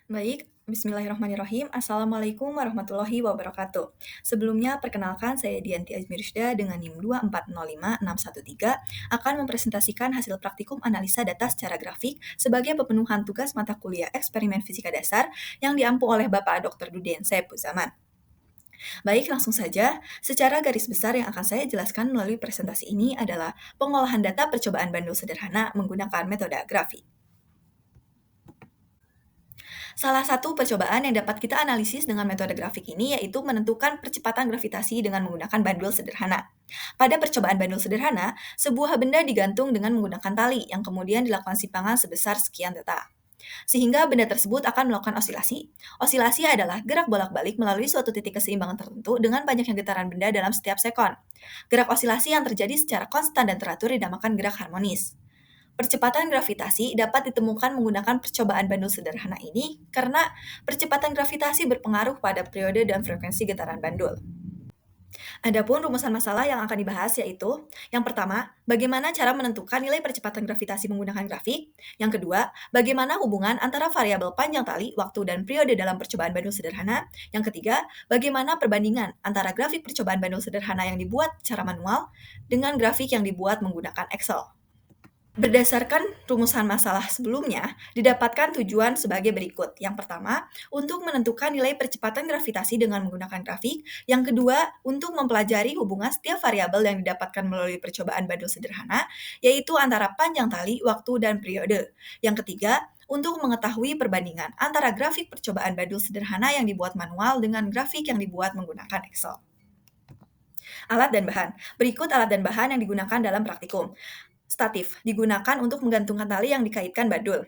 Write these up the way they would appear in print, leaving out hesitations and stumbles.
Baik, Bismillahirrahmanirrahim. Assalamualaikum warahmatullahi wabarakatuh. Sebelumnya, perkenalkan saya Dianti Azmirsda dengan NIM 2405613 akan mempresentasikan hasil praktikum analisa data secara grafik sebagai pemenuhan tugas mata kuliah eksperimen fisika dasar yang diampu oleh Bapak Dr. Duden Saipul Zaman. Baik, langsung saja. Secara garis besar yang akan saya jelaskan melalui presentasi ini adalah pengolahan data percobaan bandul sederhana menggunakan metode grafik. Salah satu percobaan yang dapat kita analisis dengan metode grafik ini yaitu menentukan percepatan gravitasi dengan menggunakan bandul sederhana. Pada percobaan bandul sederhana, sebuah benda digantung dengan menggunakan tali yang kemudian dilakukan simpangan sebesar sekian theta. Sehingga benda tersebut akan melakukan osilasi. Osilasi adalah gerak bolak-balik melalui suatu titik keseimbangan tertentu dengan banyaknya getaran benda dalam setiap sekon. Gerak osilasi yang terjadi secara konstan dan teratur dinamakan gerak harmonis. Percepatan gravitasi dapat ditemukan menggunakan percobaan bandul sederhana ini karena percepatan gravitasi berpengaruh pada periode dan frekuensi getaran bandul. Adapun rumusan masalah yang akan dibahas yaitu, yang pertama, bagaimana cara menentukan nilai percepatan gravitasi menggunakan grafik. Yang kedua, bagaimana hubungan antara variabel panjang tali, waktu, dan periode dalam percobaan bandul sederhana. Yang ketiga, bagaimana perbandingan antara grafik percobaan bandul sederhana yang dibuat secara manual dengan grafik yang dibuat menggunakan Excel. Berdasarkan rumusan masalah sebelumnya, didapatkan tujuan sebagai berikut. Yang pertama, untuk menentukan nilai percepatan gravitasi dengan menggunakan grafik. Yang kedua, untuk mempelajari hubungan setiap variabel yang didapatkan melalui percobaan bandul sederhana, yaitu antara panjang tali, waktu, dan periode. Yang ketiga, untuk mengetahui perbandingan antara grafik percobaan bandul sederhana yang dibuat manual dengan grafik yang dibuat menggunakan Excel. Alat dan bahan. Berikut alat dan bahan yang digunakan dalam praktikum. Statif digunakan untuk menggantungkan tali yang dikaitkan bandul.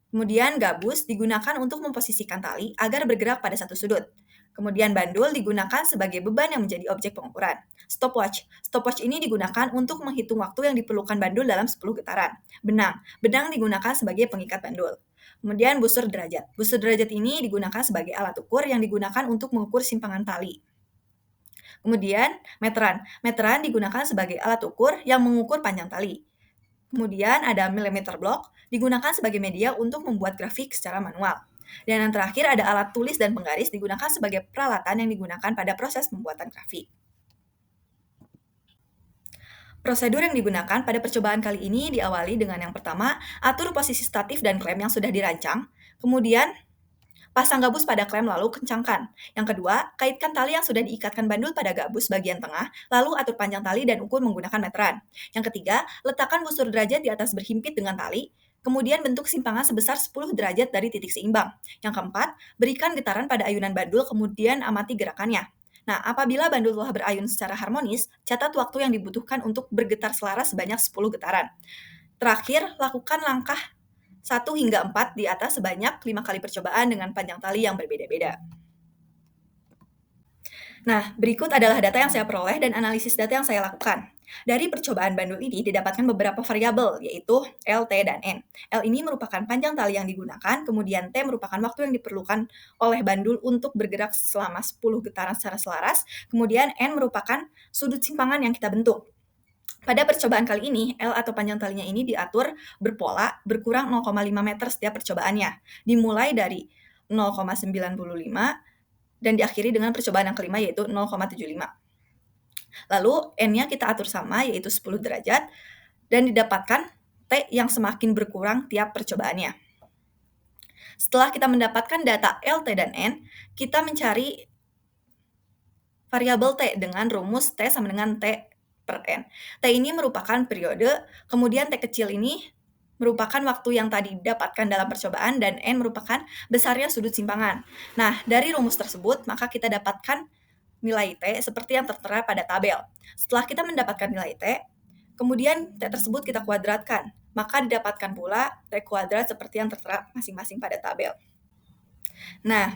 Kemudian gabus digunakan untuk memposisikan tali agar bergerak pada satu sudut. Kemudian bandul digunakan sebagai beban yang menjadi objek pengukuran. Stopwatch. Stopwatch ini digunakan untuk menghitung waktu yang diperlukan bandul dalam 10 getaran. Benang. Benang digunakan sebagai pengikat bandul. Kemudian busur derajat. Busur derajat ini digunakan sebagai alat ukur yang digunakan untuk mengukur simpangan tali. Kemudian meteran. Meteran digunakan sebagai alat ukur yang mengukur panjang tali. Kemudian ada millimeter block, digunakan sebagai media untuk membuat grafik secara manual. Dan yang terakhir ada alat tulis dan penggaris digunakan sebagai peralatan yang digunakan pada proses pembuatan grafik. Prosedur yang digunakan pada percobaan kali ini diawali dengan yang pertama, atur posisi statif dan klem yang sudah dirancang. Kemudian, pasang gabus pada klem lalu kencangkan. Yang kedua, kaitkan tali yang sudah diikatkan bandul pada gabus bagian tengah, lalu atur panjang tali dan ukur menggunakan meteran. Yang ketiga, letakkan busur derajat di atas berhimpit dengan tali, kemudian bentuk simpangan sebesar 10 derajat dari titik seimbang. Yang keempat, berikan getaran pada ayunan bandul, kemudian amati gerakannya. Nah, apabila bandul telah berayun secara harmonis, catat waktu yang dibutuhkan untuk bergetar selaras sebanyak 10 getaran. Terakhir, lakukan langkah 1 hingga 4 di atas sebanyak 5 kali percobaan dengan panjang tali yang berbeda-beda. Nah, berikut adalah data yang saya peroleh dan analisis data yang saya lakukan. Dari percobaan bandul ini didapatkan beberapa variabel, yaitu L, T, dan N. L ini merupakan panjang tali yang digunakan, kemudian T merupakan waktu yang diperlukan oleh bandul untuk bergerak selama 10 getaran secara selaras, kemudian N merupakan sudut simpangan yang kita bentuk. Pada percobaan kali ini, L atau panjang talinya ini diatur berpola berkurang 0,5 meter setiap percobaannya. Dimulai dari 0,95 dan diakhiri dengan percobaan yang kelima yaitu 0,75. Lalu N-nya kita atur sama yaitu 10 derajat dan didapatkan T yang semakin berkurang tiap percobaannya. Setelah kita mendapatkan data L, T, dan N, kita mencari variabel T dengan rumus T sama dengan T per N. T ini merupakan periode, kemudian T kecil ini merupakan waktu yang tadi didapatkan dalam percobaan, dan N merupakan besarnya sudut simpangan. Nah, dari rumus tersebut, maka kita dapatkan nilai T seperti yang tertera pada tabel. Setelah kita mendapatkan nilai T, kemudian T tersebut kita kuadratkan, maka didapatkan pula T kuadrat seperti yang tertera masing-masing pada tabel. Nah,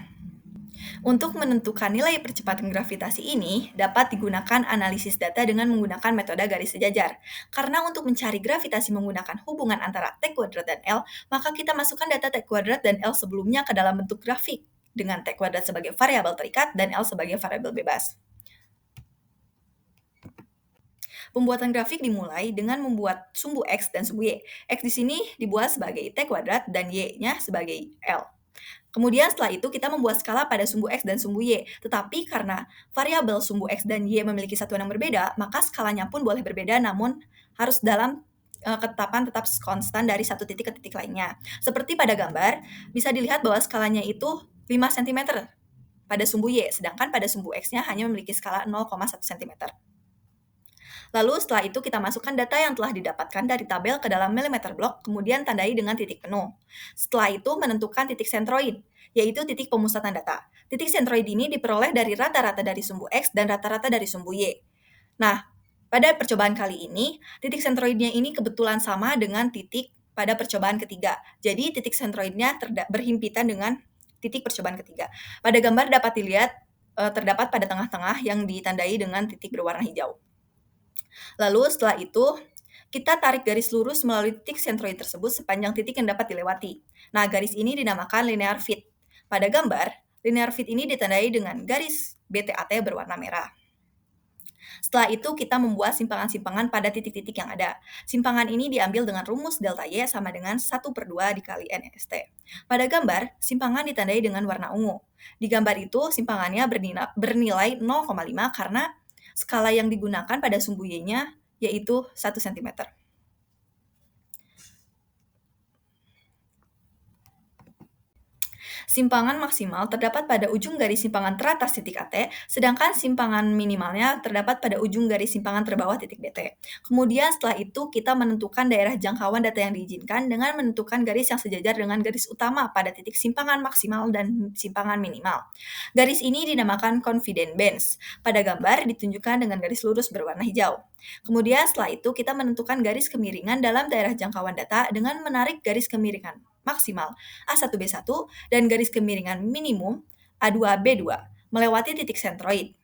untuk menentukan nilai percepatan gravitasi ini dapat digunakan analisis data dengan menggunakan metode garis sejajar. Karena untuk mencari gravitasi menggunakan hubungan antara T kuadrat dan L, maka kita masukkan data T kuadrat dan L sebelumnya ke dalam bentuk grafik, dengan T kuadrat sebagai variabel terikat dan L sebagai variabel bebas. Pembuatan grafik dimulai dengan membuat sumbu X dan sumbu Y. X di sini dibuat sebagai T kuadrat dan Y-nya sebagai L. Kemudian setelah itu kita membuat skala pada sumbu X dan sumbu Y. Tetapi karena variabel sumbu X dan Y memiliki satuan yang berbeda, maka skalanya pun boleh berbeda namun harus dalam ketetapan tetap konstan dari satu titik ke titik lainnya. Seperti pada gambar, bisa dilihat bahwa skalanya itu 5 cm pada sumbu Y, sedangkan pada sumbu X-nya hanya memiliki skala 0,1 cm. Lalu setelah itu kita masukkan data yang telah didapatkan dari tabel ke dalam millimeter block, kemudian tandai dengan titik penuh. Setelah itu menentukan titik sentroid, yaitu titik pemusatan data. Titik sentroid ini diperoleh dari rata-rata dari sumbu X dan rata-rata dari sumbu Y. Nah, pada percobaan kali ini, titik sentroidnya ini kebetulan sama dengan titik pada percobaan ketiga. Jadi titik sentroidnya berhimpitan dengan titik percobaan ketiga. Pada gambar dapat dilihat terdapat pada tengah-tengah yang ditandai dengan titik berwarna hijau. Lalu setelah itu, kita tarik garis lurus melalui titik sentroid tersebut sepanjang titik yang dapat dilewati. Nah, garis ini dinamakan linear fit. Pada gambar, linear fit ini ditandai dengan garis BTAT berwarna merah. Setelah itu, kita membuat simpangan-simpangan pada titik-titik yang ada. Simpangan ini diambil dengan rumus delta Y sama dengan 1/2 dikali NST. Pada gambar, simpangan ditandai dengan warna ungu. Di gambar itu, simpangannya bernilai 0,5 karena skala yang digunakan pada sumbu Y-nya yaitu 1 cm. Simpangan maksimal terdapat pada ujung garis simpangan teratas titik AT, sedangkan simpangan minimalnya terdapat pada ujung garis simpangan terbawah titik DT. Kemudian setelah itu kita menentukan daerah jangkauan data yang diizinkan dengan menentukan garis yang sejajar dengan garis utama pada titik simpangan maksimal dan simpangan minimal. Garis ini dinamakan confidence bands. Pada gambar ditunjukkan dengan garis lurus berwarna hijau. Kemudian setelah itu kita menentukan garis kemiringan dalam daerah jangkauan data dengan menarik garis kemiringan maksimal A1B1 dan garis kemiringan minimum A2B2 melewati titik sentroid.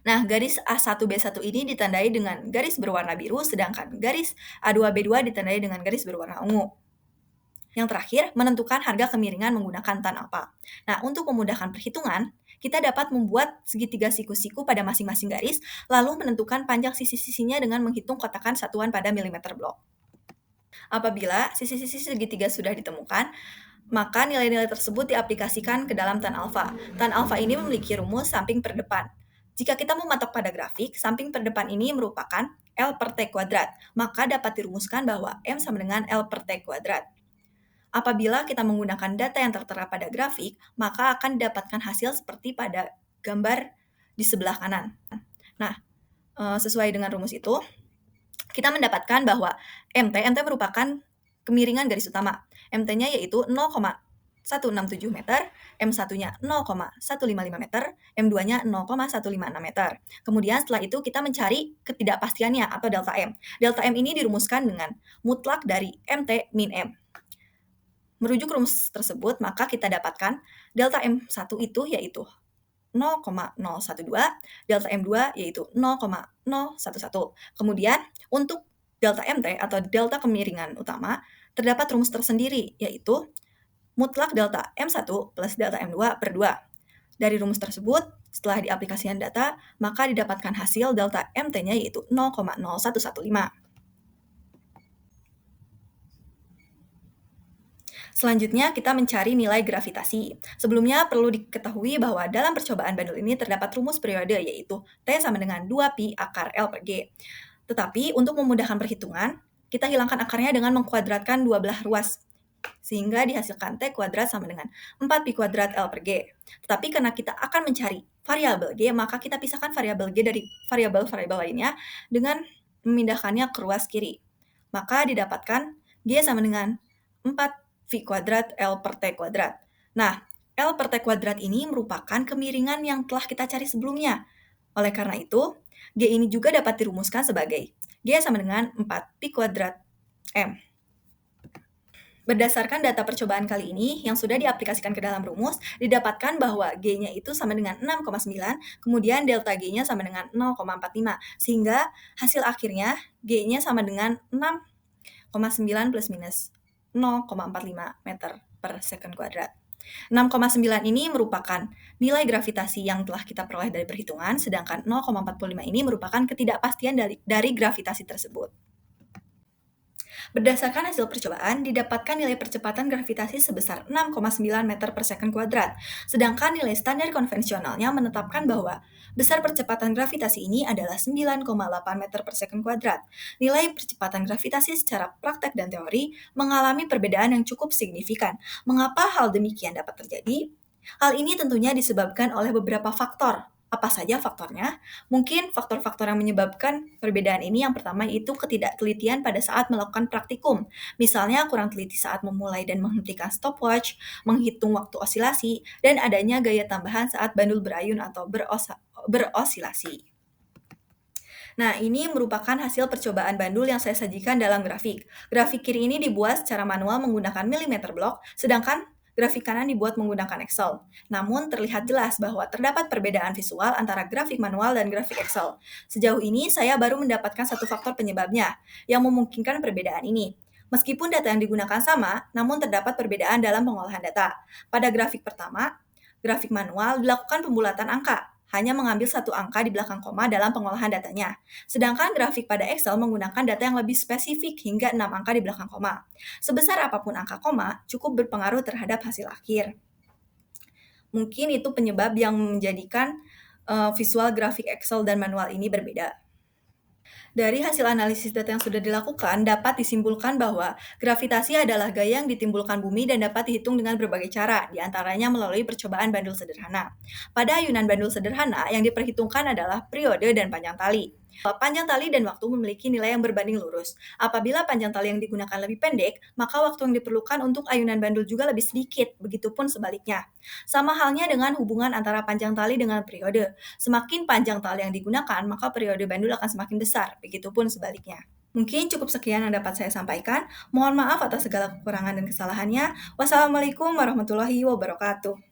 Nah, garis A1B1 ini ditandai dengan garis berwarna biru, sedangkan garis A2B2 ditandai dengan garis berwarna ungu. Yang terakhir, menentukan harga kemiringan menggunakan tan alfa. Nah, untuk memudahkan perhitungan, kita dapat membuat segitiga siku-siku pada masing-masing garis, lalu menentukan panjang sisi-sisinya dengan menghitung kotakan satuan pada milimeter blok. Apabila sisi-sisi segitiga sudah ditemukan, maka nilai-nilai tersebut diaplikasikan ke dalam tan alfa. Tan alfa ini memiliki rumus samping per depan. Jika kita mematok pada grafik, samping per depan ini merupakan L per T kuadrat, maka dapat dirumuskan bahwa M sama dengan L per T kuadrat. Apabila kita menggunakan data yang tertera pada grafik, maka akan didapatkan hasil seperti pada gambar di sebelah kanan. Nah, sesuai dengan rumus itu, kita mendapatkan bahwa MT merupakan kemiringan garis utama. MT-nya yaitu 0,167 meter, M1-nya 0,155 meter, M2-nya 0,156 meter. Kemudian setelah itu kita mencari ketidakpastiannya atau delta M. Delta M ini dirumuskan dengan mutlak dari MT min M. Merujuk rumus tersebut, maka kita dapatkan delta M1 itu yaitu 0,012, delta M2 yaitu 0,011. Kemudian untuk delta MT atau delta kemiringan utama terdapat rumus tersendiri yaitu mutlak delta M1 plus delta M2 per 2. Dari rumus tersebut, setelah diaplikasikan data, maka didapatkan hasil delta MT-nya yaitu 0,0115. Selanjutnya, kita mencari nilai gravitasi. Sebelumnya, perlu diketahui bahwa dalam percobaan bandul ini terdapat rumus periode, yaitu T sama dengan 2pi akar L per G. Tetapi, untuk memudahkan perhitungan, kita hilangkan akarnya dengan mengkuadratkan dua belah ruas, sehingga dihasilkan T kuadrat sama dengan 4pi kuadrat L per G. Tetapi karena kita akan mencari variabel G, maka kita pisahkan variabel G dari variabel-variabel lainnya dengan memindahkannya ke ruas kiri. Maka didapatkan G sama dengan 4V kuadrat L per T kuadrat. Nah, L per T kuadrat ini merupakan kemiringan yang telah kita cari sebelumnya. Oleh karena itu, G ini juga dapat dirumuskan sebagai G sama dengan 4pi kuadrat M. Berdasarkan data percobaan kali ini yang sudah diaplikasikan ke dalam rumus, didapatkan bahwa G-nya itu sama dengan 6,9, kemudian delta G-nya sama dengan 0,45, sehingga hasil akhirnya G-nya sama dengan 6,9 plus minus 0,45 meter per second kuadrat. 6,9 ini merupakan nilai gravitasi yang telah kita peroleh dari perhitungan, sedangkan 0,45 ini merupakan ketidakpastian dari gravitasi tersebut. Berdasarkan hasil percobaan, didapatkan nilai percepatan gravitasi sebesar 6,9 meter per second kuadrat, sedangkan nilai standar konvensionalnya menetapkan bahwa besar percepatan gravitasi ini adalah 9,8 meter per second kuadrat. Nilai percepatan gravitasi secara praktek dan teori mengalami perbedaan yang cukup signifikan. Mengapa hal demikian dapat terjadi? Hal ini tentunya disebabkan oleh beberapa faktor. Apa saja faktornya? Mungkin faktor-faktor yang menyebabkan perbedaan ini yang pertama itu ketidaktelitian pada saat melakukan praktikum. Misalnya kurang teliti saat memulai dan menghentikan stopwatch, menghitung waktu osilasi, dan adanya gaya tambahan saat bandul berayun atau berosilasi. Nah, ini merupakan hasil percobaan bandul yang saya sajikan dalam grafik. Grafik kiri ini dibuat secara manual menggunakan milimeter block, sedangkan grafik kanan dibuat menggunakan Excel. Namun, terlihat jelas bahwa terdapat perbedaan visual antara grafik manual dan grafik Excel. Sejauh ini, saya baru mendapatkan satu faktor penyebabnya yang memungkinkan perbedaan ini. Meskipun data yang digunakan sama, namun terdapat perbedaan dalam pengolahan data. Pada grafik pertama, grafik manual dilakukan pembulatan angka, hanya mengambil satu angka di belakang koma dalam pengolahan datanya. Sedangkan grafik pada Excel menggunakan data yang lebih spesifik hingga 6 angka di belakang koma. Sebesar apapun angka koma, cukup berpengaruh terhadap hasil akhir. Mungkin itu penyebab yang menjadikan visual grafik Excel dan manual ini berbeda. Dari hasil analisis data yang sudah dilakukan, dapat disimpulkan bahwa gravitasi adalah gaya yang ditimbulkan bumi dan dapat dihitung dengan berbagai cara, diantaranya melalui percobaan bandul sederhana. Pada ayunan bandul sederhana, yang diperhitungkan adalah periode dan panjang tali. Panjang tali dan waktu memiliki nilai yang berbanding lurus. Apabila panjang tali yang digunakan lebih pendek, maka waktu yang diperlukan untuk ayunan bandul juga lebih sedikit, begitupun sebaliknya. Sama halnya dengan hubungan antara panjang tali dengan periode. Semakin panjang tali yang digunakan, maka periode bandul akan semakin besar, begitupun sebaliknya. Mungkin cukup sekian yang dapat saya sampaikan. Mohon maaf atas segala kekurangan dan kesalahannya. Wassalamualaikum warahmatullahi wabarakatuh.